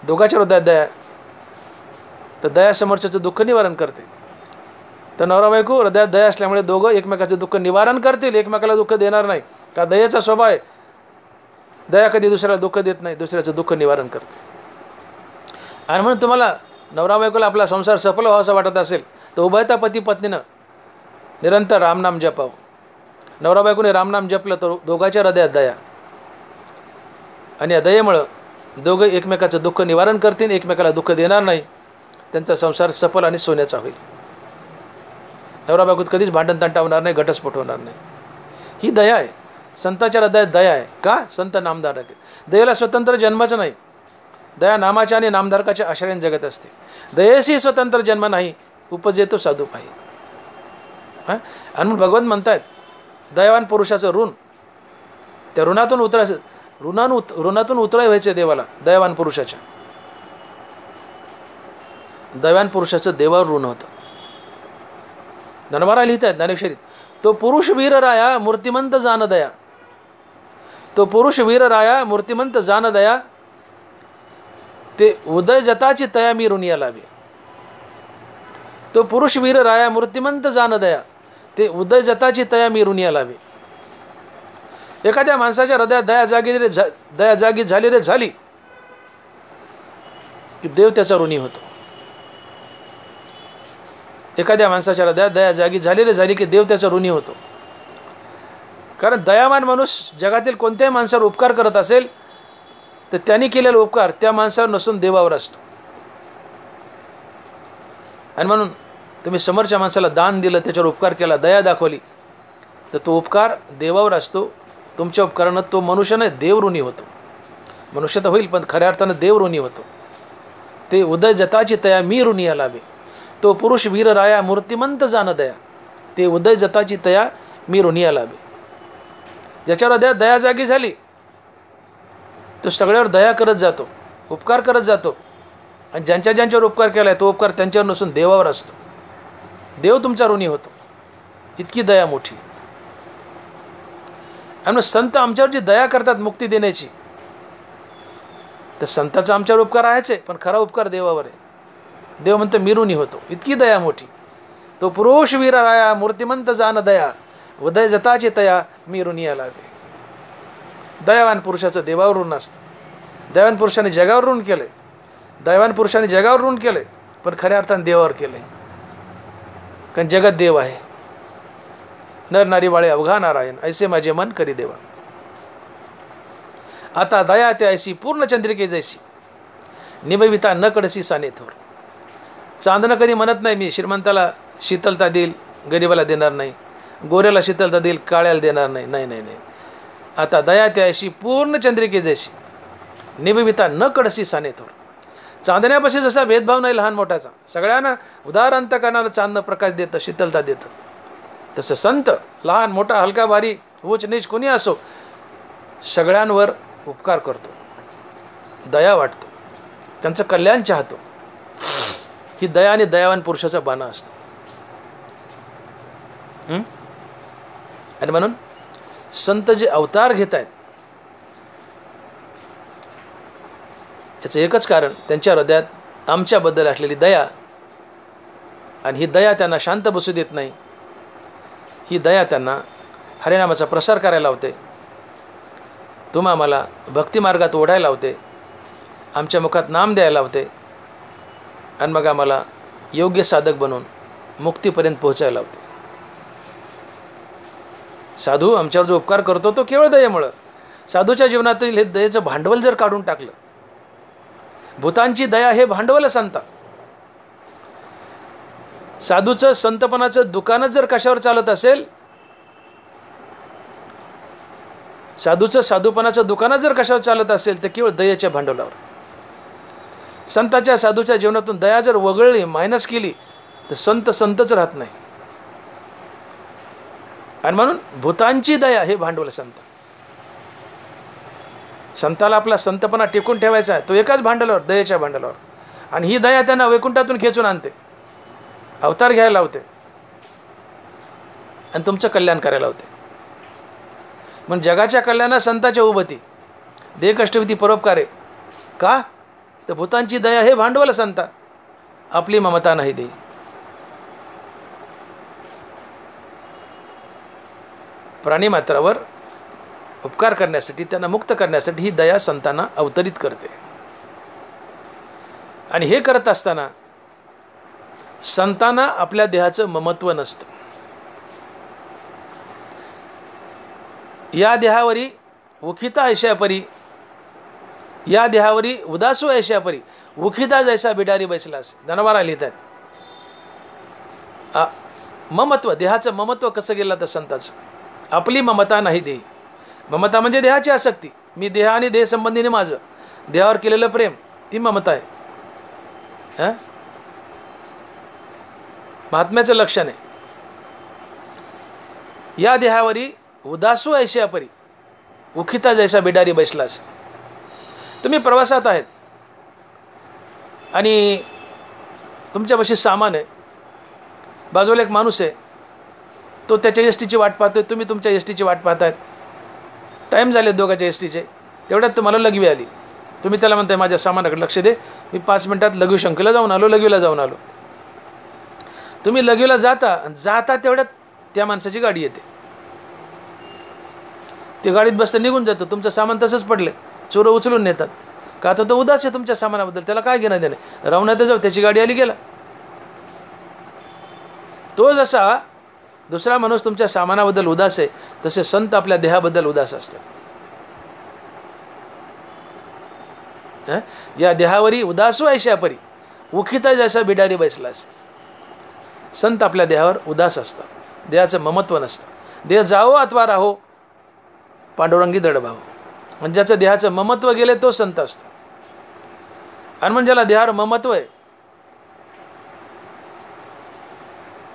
दोघाच्या हृदयात दया. तर दया समोरच्याचं दुःख निवारण करते. तर नवरा बायको हृदयात दया असल्यामुळे दोघं एकमेकाचं दुःख निवारण करतील, एकमेकाला दुःख देणार नाही. का? दयेचा स्वभाव आहे. दया कधी दुसऱ्याला दुःख देत नाही, दुसऱ्याचं दुःख निवारण करते. आणि म्हणून तुम्हाला नवरा बायकोला आपला संसार सफल व्हावासा वाटत असेल तर उभयता पती पत्नीनं निरंतर रामनाम जपावं. नवरा बायकोने रामनाम जपलं तर दोघाच्या हृदयात दया, आणि या दयेमुळं दोघं एकमेकाचं दुःख निवारण करतील, एकमेकाला दुःख देणार नाही. त्यांचा संसार सफल आणि सोन्याचा होईल. नवरा बायकोत कधीच भांडण तंटा होणार नाही, घटस्फोट होणार नाही. ही दया आहे. संतांच्या हृदयात दया आहे. का? संत नामधारक आहेत. दयेला स्वतंत्र जन्माचं नाही, दया नामाच्या आणि नामधारकाच्या आश्रयाने जगत असते. दयेशी स्वतंत्र जन्म नाही, उपजेतो साधू पाही. हां, आणि मग भगवंत म्हणतायत दयावान पुरुषाचं ऋण, त्या ऋणातून उतरायचं, ऋणातून उतराय व्हायचं देवाला. दयावान पुरुषाच्या, दयावान पुरुषाचं देवावर ऋण होतं. धनवारा लिहित आहेत ज्ञानेश्वरीत, तो पुरुष वीर राया मूर्तिमंत जान दया. तो पुरुष वीर राया मूर्तिमंत जान दया, ते उदय जताची तया मी ऋणिया लावे. तो पुरुष वीर राया मूर्तिमंत जान दया, ते उदय जताची तया मी ऋणिया लावे. एखाद्या माणसाच्या हृदयात दया जागी झाली रे झाली की देव त्याचा ऋणी होतो. एखाद्या माणसाच्या हृदयात दया जागी झाली रे झाली की देव त्याचा ऋणी होतो. कारण दयावान माणूस जगातील कोणत्याही माणसावर उपकार करत असेल तर त्यांनी केलेला उपकार त्या माणसावर नसून देवावर असतो. आणि म्हणून तुम्ही समोरच्या माणसाला दान दिलं, त्याच्यावर उपकार केला, दया दाखवली, तर तो उपकार देवावर असतो. तुमच्या उपकारानं तो मनुष्य नाही, देव ऋणी होतो. मनुष्य तर होईल पण खऱ्या अर्थानं देव ऋणी होतो. ते उदय जताची तया मी ऋणिया लावे. तो पुरुष वीर राया मूर्तिमंत जान दया, ते उदय जताची तया मी ऋणिया लावे. ज्याच्यावर हृदयात दया जागी झाली तो सगळ्यावर दया करत जातो, उपकार करत जातो. आणि ज्यांच्यावर उपकार केला आहे तो उपकार त्यांच्यावर नसून देवावर असतो. देव तुमचा ऋणी होतो. इतकी दया मोठी. आणि संत आमच्यावर जी दया करतात मुक्ती देण्याची, तर संताचा आमच्यावर उपकार आहेच आहे, पण खरा उपकार देवावर आहे. देव म्हणतं मी ऋणी होतो. इतकी दया मोठी. तो पुरुष वीर राया मूर्तिमंत जान दया, उदय जताची तया मी ऋणिया लावे. दयावान पुरुषाचं देवावर ऋण असतं. दयावान पुरुषाने जगावर ऋण केलंय, दयावान पुरुषाने जगावर ऋण केलंय, पण खऱ्या अर्थाने देवावर केलंय. कारण जगत देव आहे. नर नारी बाळे अवघा नारायण, ऐसे माझे मन करी देवा. आता दया ते ऐसी पूर्ण चंद्रिके जैसी, निभविता न कडसी साने थोर. चांदणं कधी म्हणत नाही मी श्रीमंताला शीतलता देईल, गरीबाला देणार नाही, गोऱ्याला शीतलता देईल, काळ्याला देणार नाही. नाही नाही नाही. आता दया ते ऐसी पूर्ण चंद्रिके जैसी, निभविता न कडसी साने थोर. चांदण्यापाशी जसा भेदभाव नाही लहान मोठ्याचा, सगळ्यांना उदार अंतकरणाला चांदणं प्रकाश देतं, शीतलता देतं, तसं संत लहान मोठा हलका भारी उच नीच कोणी असो सगळ्यांवर उपकार करतो, दया वाटतो, त्यांचं कल्याण चाहतो. ही दया आणि दयावान पुरुषाचा बाणा असतो. आणि म्हणून संत जे अवतार घेत आहेत याचं एकच कारण त्यांच्या हृदयात आमच्याबद्दल असलेली दया. आणि ही दया त्यांना शांत बसू देत नाही. ही दया त्यांना हरिनामाचा प्रसार करायला लावते, तुम्हा आम्हाला भक्तिमार्गात ओढायला लावते, आमच्या मुखात नाम द्यायला लावते, आणि मग आम्हाला योग्य साधक बनवून मुक्तीपर्यंत पोहोचायला लावते. साधू आमच्यावर जो उपकार करतो तो केवळ दयेमुळं. साधूच्या जीवनातील हे दयेचं भांडवल जर काढून टाकलं, भूतांची दया हे भांडवल संता. साधूचं संतपणाचं दुकानच जर कशावर चालत असेल, साधूचं साधूपणाचं दुकानं जर कशावर चालत असेल तर केवळ दयेच्या भांडवलावर. संताच्या साधूच्या जीवनातून दया जर वगळली, मायनस केली, तर संत संतच राहत नाही. आणि म्हणून भूतांची दया हे भांडवल संत. संताला आपला संतपणा टिकून ठेवायचा आहे, तो एकाच भांडवलावर, दयेच्या भांडवलावर. आणि ही दया त्यांना वैकुंठातून खेचून आणते, अवतार घ्यायला लावते आणि तुमचं कल्याण करायला लावते. मग जगाच्या कल्याणात संताच्या उभती, देह कष्टविधी परोपकारे. का? तर भूतांची दया हे भांडवल संता, आपली ममता नाही देई. प्राणीमात्रावर उपकार करण्यासाठी, त्यांना मुक्त करण्यासाठी ही दया संतांना अवतरित करते. आणि हे करत असताना संतांना आपल्या देहाचं ममत्व नसतं. या देहावरी उखिता ऐशापरी, या देहावरी उदासो ऐशापरी, उखिता जैसा बिडारी बैसलास. धनवारा लिहितात. ममत्व, देहाचं ममत्व कसं गेलं तर संताचं, आपली ममता नाही देई. ममता म्हणजे देहाची आसक्ती. मी देह आणि देह संबंधीने माझं देहावर केलेलं प्रेम, ती ममता आहे. महात्म्याचं लक्षण आहे. या देहावरी उदासू ऐशापरी, उखिता जैसा बिडारी बैसलास. तुम्ही प्रवासात आहेत आणि तुमच्यापाशी सामान आहे, बाजूला एक माणूस आहे, तो त्याच्या एसटीची वाट पाहतोय, तुम्ही तुमच्या एसटीची वाट पाहतायत. टाईम झाले दोघांच्या एसटीचे. तेवढ्यात तुम्हाला लघवी आली. तुम्ही त्याला म्हणताय माझ्या सामानाकडे लक्ष दे, मी 5 मिनिटात लघवी शंकेला जाऊन आलो, लघवीला जाऊन आलो. तुम्ही लघवीला जाता तेवढ्यात त्या माणसाची गाडी येते. ती गाडीत बसता निघून जातो. तुमचं सामान तसंच पडले, चोरं उचलून नेतात. का तर तो उदास आहे तुमच्या सामानाबद्दल, त्याला काय घेणं देणे, राहून जाऊ, त्याची गाडी आली गेला. तो जसा दुसरा माणूस तुमच्या सामानाबद्दल उदास आहे, तसे संत आपल्या देहाबद्दल उदास असतात. या देहावरी उदासो ऐशापरी, उखिता जैसा बिडारी बैसलास. संत आपल्या देहावर उदास असतात, देहाचं ममत्व नसतं. देह जावो अथवा राहो, पांडुरंगी दडभाव. म्हणजे ज्याचं देहाचं ममत्व गेले तो संत असतो. आणि म्हणजे ज्याला देहावर ममत्व आहे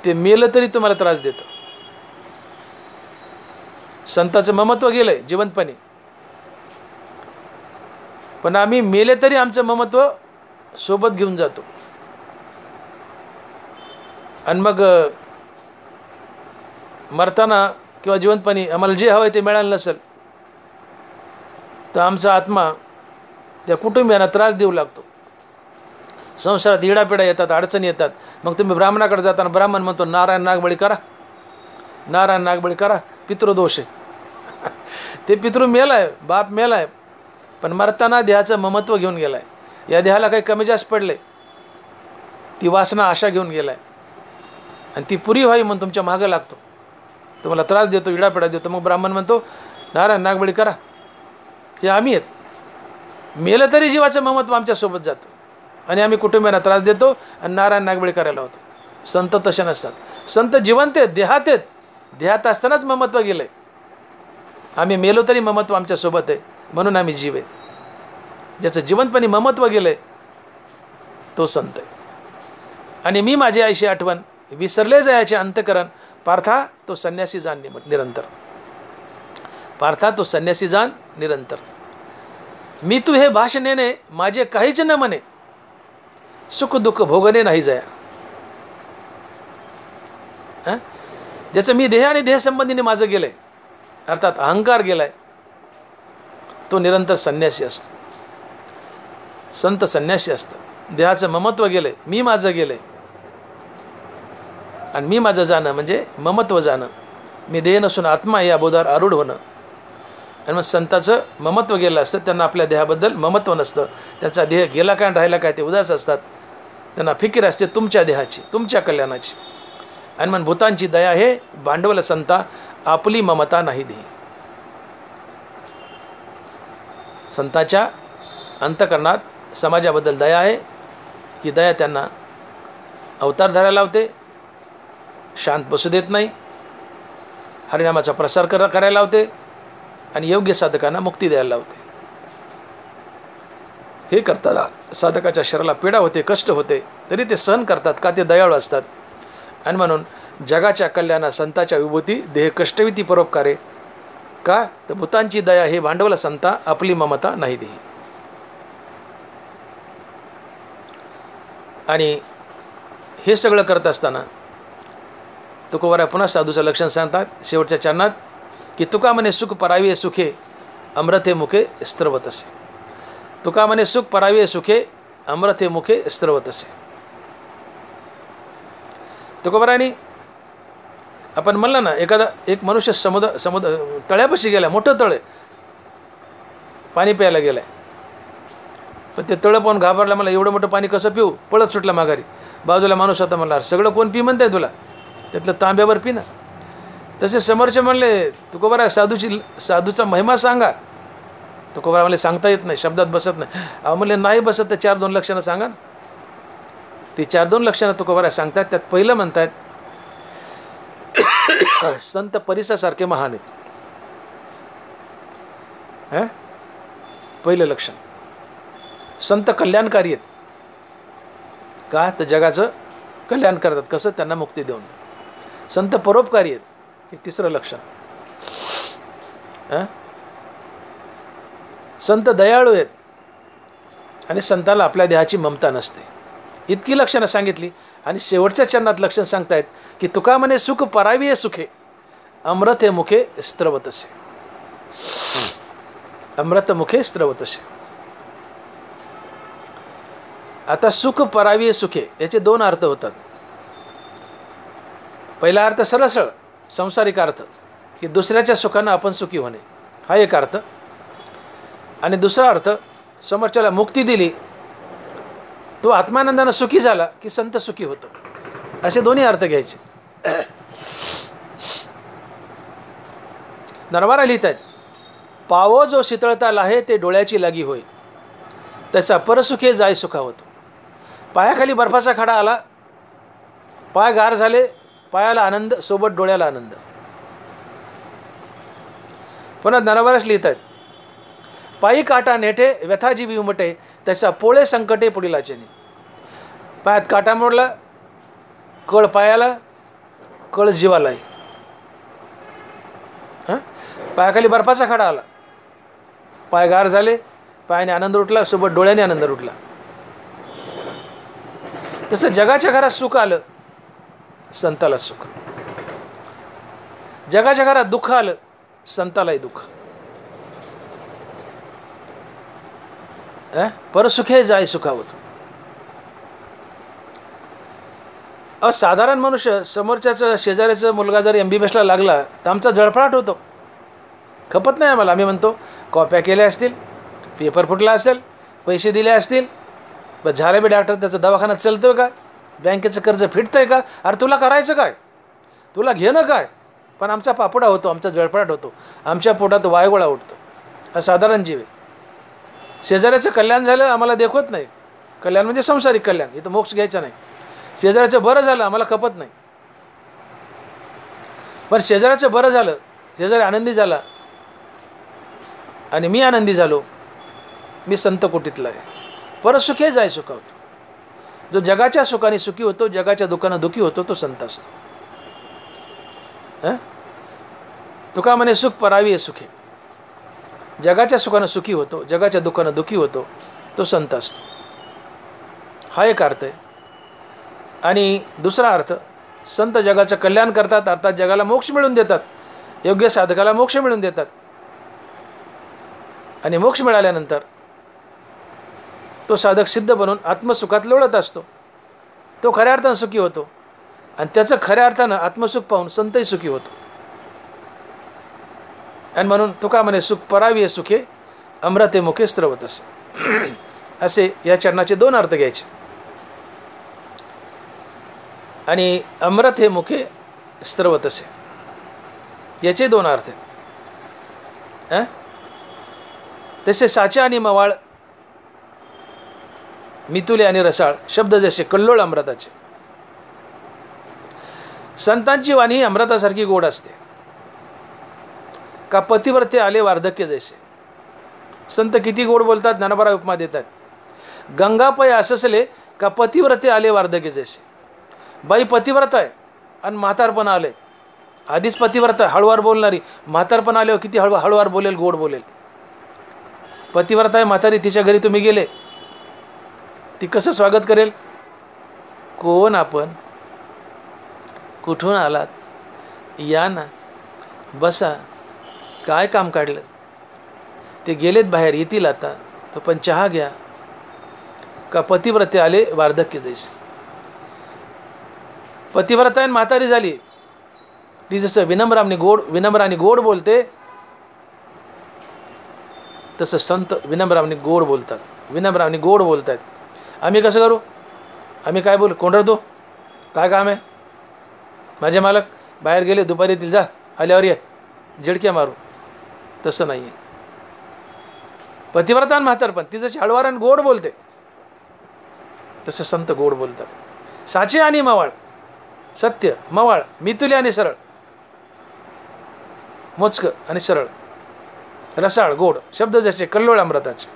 ते मेलं तरी तुम्हाला त्रास देतं. संताचं ममत्व गेलंय जिवंतपणे, पण आम्ही मेले तरी आमचं ममत्व सोबत घेऊन जातो. आणि मग मरताना किंवा जिवंतपणी आम्हाला जे हवं आहे ते मिळालं नसेल तर आमचा आत्मा त्या कुटुंबियांना त्रास देऊ लागतो. संसारात इडापिडा येतात, अडचणी येतात. मग तुम्ही ब्राह्मणाकडे जाताना ब्राह्मण म्हणतो नारायण नागबळी करा, नारायण नागबळी करा, पितृदोष आहे. ते पितृ मेलाय, बाप मेलाय, पण मरताना देहाचं ममत्व घेऊन गेलाय. या देहाला काही कमी जास्त पडले, ती वासना आशा घेऊन गेलाय आणि ती पुरी व्हावी म्हणून तुमच्या मागं लागतो, तुम्हाला त्रास देतो, इडापिडा देतो. मग ब्राह्मण म्हणतो नारायण नागबळी करा. हे आम्ही आहेत, मेलं तरी जीवाचं ममत्व आमच्यासोबत जातं आणि आम्ही कुटुंबियांना त्रास देतो आणि नारायण नागबळी करायला होतो. संत तसे नसतात. संत जिवंत आहेत, देहात आहेत, देहात असतानाच ममत्व गेलं आहे. आम्ही मेलो तरी ममत्व आमच्यासोबत आहे, म्हणून आम्ही जीव आहे. ज्याचं जिवंतपणे ममत्व गेलं आहे तो संत आहे. आणि मी माझी आईशी आठवण विसरले जायचे अंतकरण, पार्था तो संन्यासी जाण निरंतर. पार्था तो संन्यासी जाण निरंतर. मी तू हे भाषणेने माझे काहीच न म्हणे, सुख दुःख भोगणे नाही जया. ज्याचं मी देह आणि देह संबंधीने माझं गेलंय, अर्थात अहंकार गेलाय, तो निरंतर संन्यासी असतो. संत संन्यासी असतात. देहाचं ममत्व गेलंय, मी माझं गेलंय. आणि मी माझं जाणं म्हणजे ममत्व जाणं. मी देह नसून आत्मा आहे या बोधावर आरूढ होणं. आणि मग संताचं ममत्व गेलं असतं, त्यांना आपल्या देहाबद्दल ममत्व नसतं. त्याचा देह गेला काय राहिला काय ते उदास असतात. त्यांना फिकीर असते तुमच्या देहाची, तुमच्या कल्याणाची. आणि मग भूतांची दया हे भांडवल संता, आपली ममता नाही दे. संताच्या अंतकरणात समाजाबद्दल दया आहे. ही दया त्यांना अवतार धरायला लावते, शांत बसू देत नाही, हरिनामाचा प्रसार करायला लावते, आणि योग्य साधकांना मुक्ती द्यायला लावते. हे करताना साधकाच्या शरीराला पीडा होते, कष्ट होते, तरी ते सहन करतात. का? ते दयाळू असतात. आणि म्हणून जगाच्या कल्याणा संताच्या विभूती देह कष्टविती परोपकारे. का? तर भूतांची दया हे भांडवल संता आपली ममता नाही देही. आणि हे सगळं करत असताना तुकोबाराय पुन्हा साधूचं लक्षण सांगतात शेवटच्या चरणात की तुका म्हणे सुख परावी सुखे अमृते मुखे स्त्रवत असे. तुका म्हणे सुख परावी सुखे अमृते मुखे स्त्रवत असे. तुकोबारायनी आपण म्हणलं ना, एक मनुष्य समुद्र तळ्यापाशी गेला, मोठं तळ आहे, पाणी प्यायला गेलाय, पण ते तळं पाहून घाबरला. मला एवढं मोठं पाणी कसं पिऊ? पळत सुटला माघारी. बाजूला माणूस होता, म्हणला सगळं कोण पी म्हणताय तुला, त्यातलं तांब्यावर पी ना. तसे समोरचे म्हणले तुकोबाराय साधूचा महिमा सांगा. तुकोबाराय म्हणले सांगता येत नाही, शब्दात बसत नाही. अहो म्हणले नाही बसत तर 4-2 लक्षणं सांगा. ती 4-2 लक्षणं तुकोबाराय सांगतात. त्यात पहिलं म्हणतात संत परिसासारखे महान आहेत. पहिलं लक्षण संत कल्याणकारी आहेत. का? तर जगाचं कल्याण करतात. कसं? त्यांना मुक्ती देऊन. संत परोपकारी आहेत. हे तिसरं लक्षण. संत दयाळू आहेत आणि संताला आपल्या देहाची ममता नसते. इतकी लक्षणं सांगितली. आणि शेवटच्या चरणात लक्षण सांगतायत की तुका म्हणे सुख परावी सुखे अमृत हे मुखे स्त्रवत असे. अमृत मुखे स्त्रवत असे. आता सुख परावी सुखे याचे 2 अर्थ होतात. पहिला अर्थ सरळ संसारिक अर्थ की दुसऱ्याच्या सुखानं आपण सुखी होणे, हा एक अर्थ. आणि दुसरा अर्थ समोरच्याला मुक्ती दिली, तो आत्मानंदानं सुखी झाला की संत सुखी होतो. असे दोन्ही अर्थ घ्यायचे. नरवारा लिहित आहेत पावो जो शीतळता लाहे ते डोळ्याची लागी होय तसा परसुखे जाय सुखा होतो. पायाखाली बर्फाचा खडा आला, पाय गार झाले, पायाला आनंद सोबत डोळ्याला आनंद. पुन्हा नरवारास लिहित आहेत पायी काटा नेठे व्यथाजीवी उमटे तसा पोळे संकटे पुढील आचेने. पायात काटा मोडला, कळ पायाला, कळ जीवालाही. पायाखाली बर्फाचा खडा आला, पाय गार झाले, पायाने आनंद उठला, सोबत डोळ्याने आनंद उठला. तसं जगाच्या घरात सुख आलं, संताला सुख. जगाच्या घरात दुःख आलं, संतालाही दुःख. परसुखे जाय सुखावत. साधारण मनुष्य समोरच्याचं शेजाऱ्याचा मुलगा जर MBBSला लागला तर आमचा जळफळाट होतो, खपत नाही आम्हाला. आम्ही म्हणतो कॉप्या केल्या असतील, पेपर फुटला असेल, पैसे दिले असतील, बस झालं बी डॉक्टर, त्याचा दवाखाना चालतोय का, बँकेचं कर्ज फिटतंय का, अरे तुला करायचं काय, तुला घेणं काय. पण आमचा पापडा होतो, आमचा जळफळाट होतो, आमच्या पोटात वायगोळा उठतो. हा साधारण जीव आहे. शेजाऱ्याचं कल्याण झालं आम्हाला देखवत नाही. कल्याण म्हणजे संसारिक कल्याण, इथं मोक्ष घ्यायचा नाही. शेजाऱ्याचं बरं झालं आम्हाला खपत नाही. पण शेजाऱ्याचं बरं झालं, शेजारी आनंदी झाला आणि मी आनंदी झालो, मी संत कोटीतला आहे. परसुखे जाय सुखावतो. जो जगाच्या सुखाने सुखी होतो, जगाच्या दुःखानं दुःखी होतो, तो संत असतो. तुका म्हणे सुख परावी सुखे. जगाच्या सुखानं सुखी होतो, जगाच्या दुःखानं दुःखी होतो, तो संत असतो. हा एक अर्थ आहे. आणि दुसरा अर्थ संत जगाचं कल्याण करतात, अर्थात जगाला मोक्ष मिळवून देतात, योग्य साधकाला मोक्ष मिळवून देतात. आणि मोक्ष मिळाल्यानंतर तो साधक सिद्ध बनून आत्मसुखात लोळत असतो, तो खऱ्या अर्थानं सुखी होतो. आणि त्याचं खऱ्या अर्थानं आत्मसुख पाहून संतही सुखी होतो. आणि म्हणून तुका म्हणे सुख परावी सुखे अमृते मुखे स्त्रवत असे. असे या चरणाचे 2 अर्थ घ्यायचे. आणि अमृत हे मुखे स्त्रवत असे याचे 2 अर्थ आहेत. तसे साचा आणि मवाळ, मितुले आणि रसाळ शब्द जसे कल्लोळ अमृताचे. संतांची वाणी अमृतासारखी गोड असते. का पतिव्रते आले वार्धक्य जैसे. संत किती गोड बोलतात, ज्ञानोबा उपमा देतात. गंगापय अससले का पतिव्रते आले वार्धक्य जैसे. बाई पतिव्रत आहे आणि म्हातारपण आले. आधीच पतिव्रत आहे, हळूवार बोलणारी, म्हातारपण आल्यावर किती हळूवार बोलेल, गोड बोलेल. पतिव्रत आहे म्हातारी, तिच्या घरी तुम्ही गेले, ती कसं स्वागत करेल. कोण आपण, कुठून आलात, या ना, बसा, काय काम काढलं. ते गेलेत बाहेर, येतील आता, तो पण चहा घ्या. का पतिव्रते आले वार्धक्य जैसे. पतिव्रत आहे म्हातारी झाली, ती जसं विनम्राने गोड बोलते, तसं संत विनम्राने गोड बोलतात, विनम्राने गोड बोलतात. आम्ही कसं करू, आम्ही काय बोलू, कोण राहतो, काय काम आहे, माझे मालक बाहेर गेले, दुपारी येतील, जा, आल्यावर ये, झिडक्या मारू. तसं नाही आहे. पतिव्रता म्हातारपण ती जशी हळवाराने गोड बोलते, तसं संत गोड बोलतात. साचे आणि मवाळ, सत्य मवाळ, मितुले आणि सरळ, मोजकं आणि सरळ, रसाळ गोड. शब्द जसे कल्लोळ अमृताचे,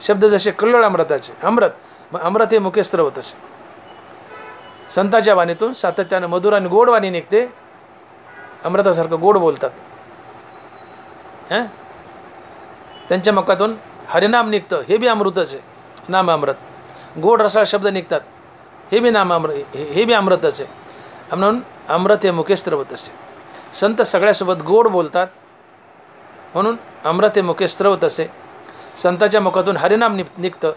शब्द जसे कल्लोळ अमृताचे. अमृत हे मुखे स्त्रवत असे. संतांच्या वाणीतून सातत्यानं मधुर आणि गोड वाणी निघते, अमृतासारखं गोड बोलतात. त्यांच्या मुखातून हरिनाम निघतं, हे बी अमृतच आहे, नाम अमृत. गोड रसाळ शब्द निघतात, हे बी नाम अमृत, हे बी अमृतच आहे. म्हणून अमृत हे मुखे स्त्रवत असे. संत सगळ्यासोबत गोड बोलतात, म्हणून अमृत हे मुखे स्त्रवत असे. संतांच्या मुखातून हरिनाम निघतं,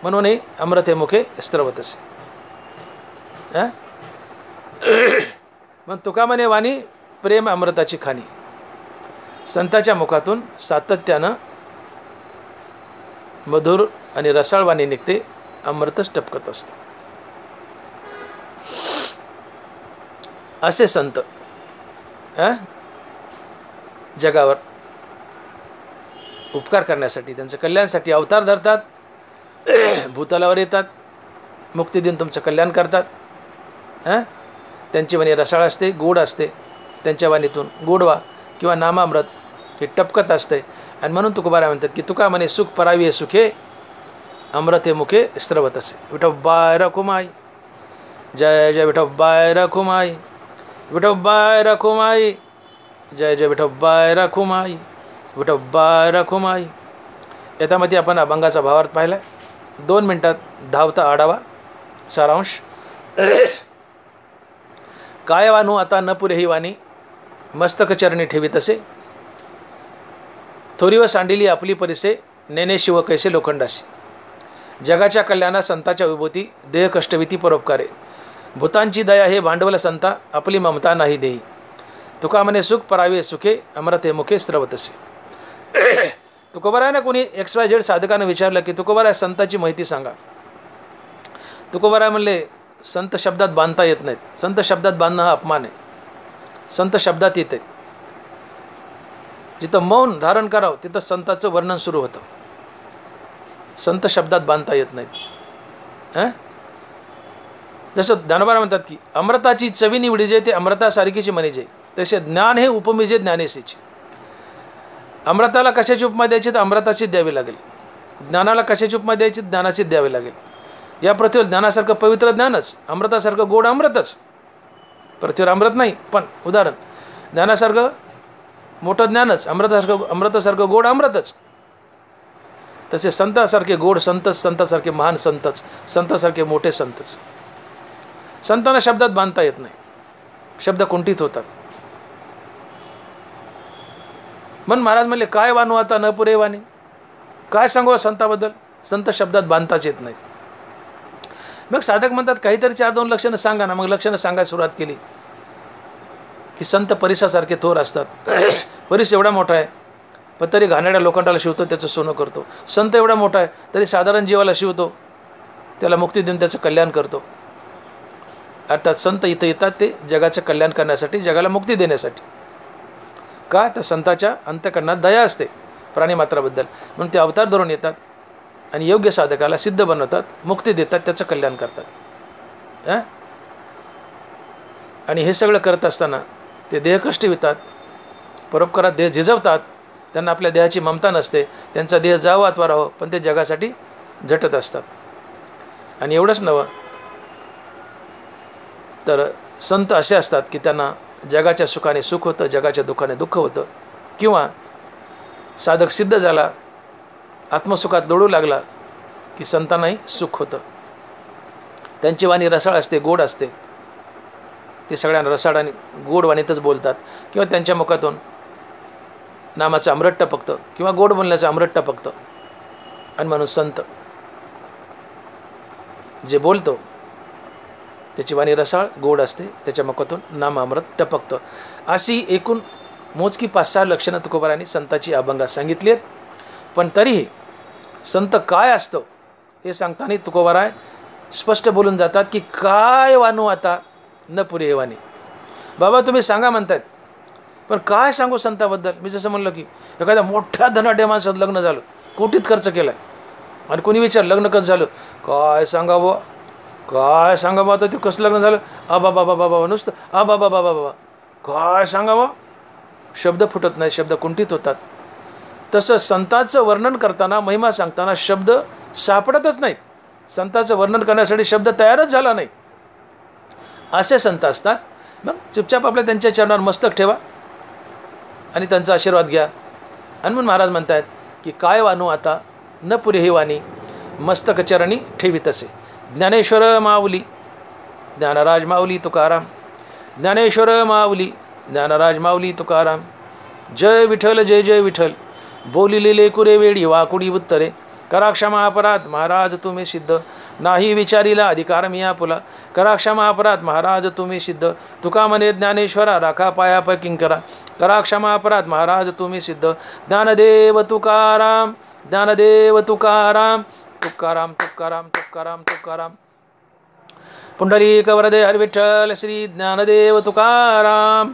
म्हणून हे अमृत हे मुखे स्त्रवत असे. मग तुका म्हणे वाणी प्रेम अमृताची खाणी. संतांच्या मुखातून सातत्यानं मधुर आणि रसाळ वाणी निघते, अमृतच टपकत असतं. असे संत जगावर उपकार करण्यासाठी, त्यांचं कल्याणासाठी अवतार धरतात, भूतलावर येतात, मुक्ती देऊन तुमचं कल्याण करतात. त्यांची वाणी रसाळ असते, गोड असते. त्यांच्या वाणीतून गोडवा किंवा नामामृत हे टपकत असते. आणि म्हणून तुकोबारा म्हणतात की तुका म्हणे सुख परावी हे सुखे, अमृत हे मुखे स्त्रवत असे. विठोबाय रखुमाई, जय जय विठोबाय रखुमाई, विठोबाय रखुमाई, जय जय विठोबाय रखुमाई, विठोबाय रखुमाई. याच्यामध्ये आपण अभंगाचा भावार्थ पाहिला. 2 मिनिटात धावता आढावा सारांश. काय वानू आता न पुरे ही वाणी, मस्तक चरणी ठेवीत असे. थोरीव सांडिली आपली परिसे, नेने शिव कैसे लोखंडाशी. जगाच्या कल्याणात संताच्या विभूती, देह कष्टविती परोपकारे. भूतांची दया हे भांडवल संता, आपली ममता नाही देई. तुका म्हणे सुख परावे सुखे, अमृत हे मुखे स्त्रवत असे. तुकोबारायनं कोणी XYZ साधकानं विचारलं की तुकोबाराय संताची माहिती सांगा. तुकोबाराय म्हणले संत शब्दात बांधता येत नाहीत. संत शब्दात बांधणं हा अपमान आहे. संत शब्दात येते. जिथं मौन धारण करावं तिथं संताचं वर्णन सुरू होतं. संत शब्दात बांधता येत नाहीत. जसं ज्ञानोबा म्हणतात की अमृताची चवी निवडी जे ते अमृतासारखीची म्हणे, तसे ज्ञान हे उपमेजे ज्ञानेशीची. अमृताला कशाची उपमा द्यायची तर अमृताचीच द्यावी लागेल. ज्ञानाला कशाची उपमा द्यायची ज्ञानाचीच द्यावी लागेल. या पृथ्वीवर ज्ञानासारखं पवित्र ज्ञानच, अमृतासारखं गोड अमृतच. पृथ्वीवर अमृत नाही, पण उदाहरण ज्ञानासारखं मोठं ज्ञानच, अमृतासारखं गोड अमृतच. तसे संतासारखे गोड संतच, संतासारखे महान संतच, संतासारखे मोठे संतच. संतांना शब्दात बांधता येत नाही, शब्द कुंठित होतात. मन महाराज म्हणले काय वानू आता न पुरे वाणी. काय सांगू संताबद्दल, संत शब्दात बांधताच येत नाहीत. मग साधक म्हणतात काहीतरी 4-2 लक्षणं सांगा ना. मग लक्षणं सांगायला सुरुवात केली की संत परिसासारखे थोर असतात. परिस एवढा मोठा आहे पण तरी घाणेरड्या लोखंडाला शिवतो, त्याचं सोनं करतो. संत एवढा मोठा आहे तरी साधारण जीवाला शिवतो, त्याला मुक्ती देऊन त्याचं कल्याण करतो. अर्थात संत इथं येतात ते जगाचं कल्याण करण्यासाठी, जगाला मुक्ती देण्यासाठी. का तर संताच्या अंतःकरणात दया असते प्राणीमात्राबद्दल, म्हणून ते अवतार धरून येतात आणि योग्य साधकाला सिद्ध बनवतात, मुक्ती देतात, त्याचं कल्याण करतात. आणि हे सगळं करत असताना ते देहकष्ट वितात, परोपकारात देह झिजवतात, त्यांना आपल्या देहाची ममता नसते, त्यांचा देह जावं अथवा राहावं, पण ते जगासाठी झटत असतात. आणि एवढंच नव्हे तर संत असे असतात की त्यांना जगाच्या सुखाने सुख होतं, जगाच्या दुःखाने दुःख होतं. किंवा साधक सिद्ध झाला, आत्मसुखात लोळू लागला की संतांनाही सुख होतं. त्यांची वाणी रसाळ असते, गोड असते, ते सगळ्यांना रसाळ आणि गोड वाणीतच बोलतात. किंवा त्यांच्या मुखातून नामाचं अमृत टपकतं किंवा गोड बोलण्याचं अमृत टपकतं. आणि म्हणून संत जे बोलतो त्याची वाणी रसाळ गोड असते, त्याच्या मुखातून नाम अमृत टपकतं. अशी एकूण मोजकी 5-6 लक्षणं तुकोबारांनी संताची अभंगात सांगितली आहेत. पण तरीही संत काय असतो हे सांगताना तुकोबाराय स्पष्ट बोलून जातात की काय वानू आता न पुरे वाणी. बाबा तुम्ही सांगा म्हणतायत, पण काय सांगू संताबद्दल. मी जसं म्हणलं की एखाद्या मोठ्या धनाढ्य माणसात लग्न झालं, कोटीत खर्च केला, आणि कोणी विचार लग्न कसं झालं, काय सांगावं काय सांगावं, आता ते कसं लग्न झालं, बाबा बाबा नुसतं बाबा बाबा काय सांगावं, शब्द फुटत नाही, शब्द कुंठित होतात. तसं संतांचं वर्णन करताना, महिमा सांगताना शब्द सापडतच नाहीत. संतांचं वर्णन करण्यासाठी शब्द तयारच झाला नाही. असे संत असतात. मग चुपचाप आपल्या त्यांच्या चरणावर मस्तक ठेवा आणि त्यांचा आशीर्वाद घ्या. आणि म्हणून महाराज म्हणतात की काय वानू आता न पुरे ही वाणी, मस्तक चरणी ठेवीत असे. ज्ञानेश्वर माऊली ज्ञानराज माऊली तुकाराम, ज्ञानेश्वर माऊली ज्ञानराज माऊली तुकाराम. जय विठ्ठल जय जय विठ्ठल, बोलिलेले कुरे वेळी वाकुडी उत्तरे. करा क्षमा अपराध महाराज तुम्ही सिद्ध, नाही विचारीला अधिकार मी आपुला. करा क्षमा अपराध महाराज तुम्ही सिद्ध, तुका म्हणे ज्ञानेश्वरा राखा पाया किंकरा. करा क्षमा अपराध महाराज तुम्ही सिद्ध, ज्ञानदेव तुकाराम ज्ञानदेव तुकाराम. तुकाराम तुकाराम तुकाराम तुकाराम. पुंडलिक वरदे हरी विठ्ठल श्री ज्ञानदेव तुकाराम.